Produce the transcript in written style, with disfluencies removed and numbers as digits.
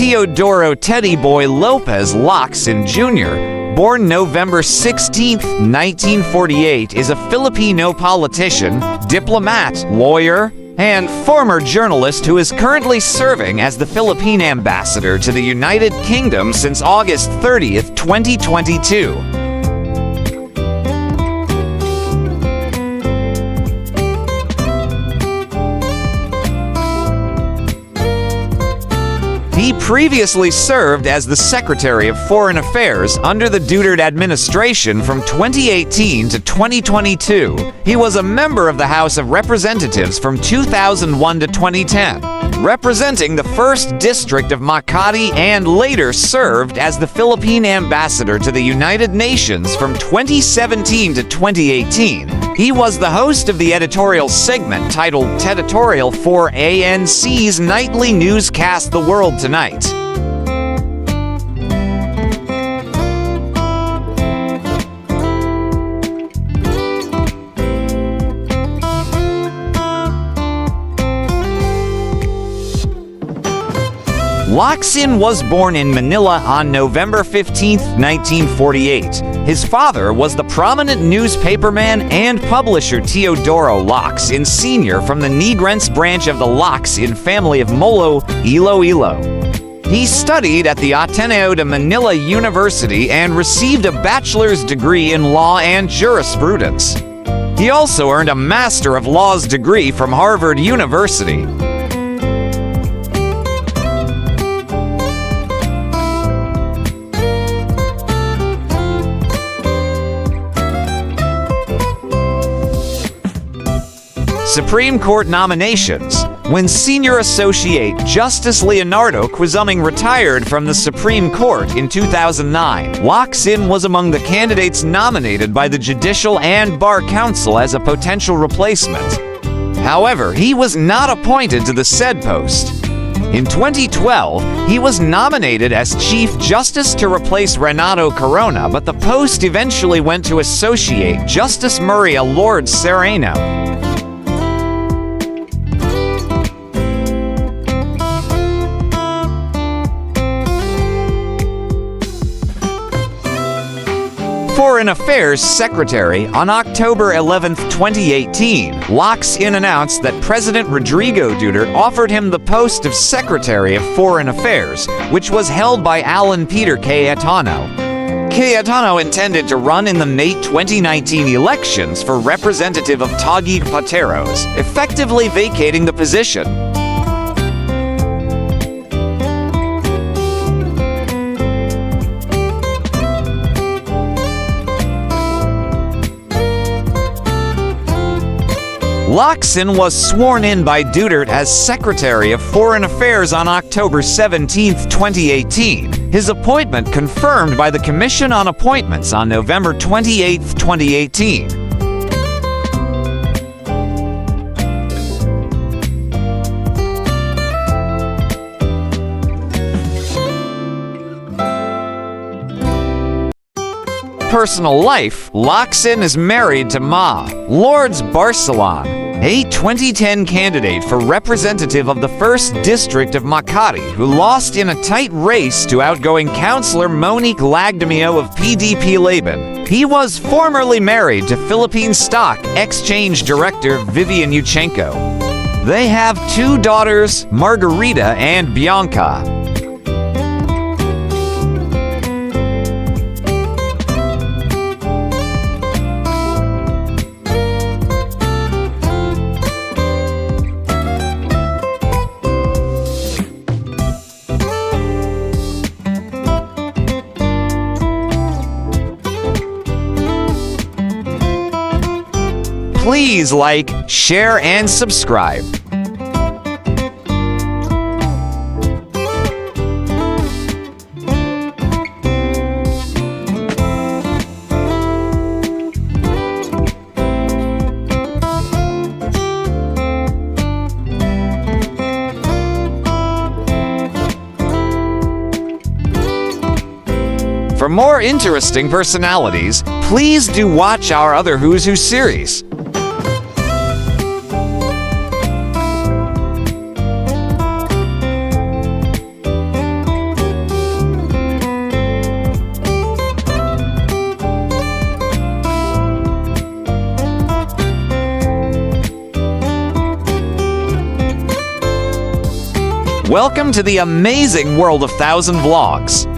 Teodoro Teddy Boy Lopez Locsin Jr., born November 16, 1948, is a Filipino politician, diplomat, lawyer, and former journalist who is currently serving as the Philippine ambassador to the United Kingdom since August 30, 2022. He previously served as the Secretary of Foreign Affairs under the Duterte administration from 2018 to 2022. He was a member of the House of Representatives from 2001 to 2010, representing the 1st District of Makati, and later served as the Philippine ambassador to the United Nations from 2017 to 2018. He was the host of the editorial segment titled Teditorial for ANC's nightly newscast The World Tonight. Locsin was born in Manila on November 15, 1948. His father was the prominent newspaperman and publisher Teodoro Locsin Sr. from the Negrense branch of the Locsin family of Molo, Iloilo. He studied at the Ateneo de Manila University and received a bachelor's degree in law and jurisprudence. He also earned a Master of Laws degree from Harvard University. Supreme Court nominations. When Senior Associate Justice Leonardo Quizuming retired from the Supreme Court in 2009, Locsin was among the candidates nominated by the Judicial and Bar Council as a potential replacement. However, he was not appointed to the said post. In 2012, he was nominated as Chief Justice to replace Renato Corona, but the post eventually went to Associate Justice Maria Lourdes Sereno. Foreign Affairs Secretary. On October 11, 2018, Locsin announced that President Rodrigo Duterte offered him the post of Secretary of Foreign Affairs, which was held by Alan Peter Cayetano. Cayetano intended to run in the May 2019 elections for representative of Taguig Pateros, effectively vacating the position. Locsin was sworn in by Duterte as Secretary of Foreign Affairs on October 17, 2018. His appointment confirmed by the Commission on Appointments on November 28, 2018. Personal life. Locsin is married to Ma Lourdes Barcelon, a 2010 candidate for representative of the 1st District of Makati, who lost in a tight race to outgoing councillor Monique Lagdamio of PDP Laban. He was formerly married to Philippine Stock Exchange Director Vivian Yuchenko. They have 2 daughters, Margarita and Bianca. Please like, share, and subscribe. For more interesting personalities, please do watch our other Who's Who series. Welcome to the amazing world of 1000 Vlogs.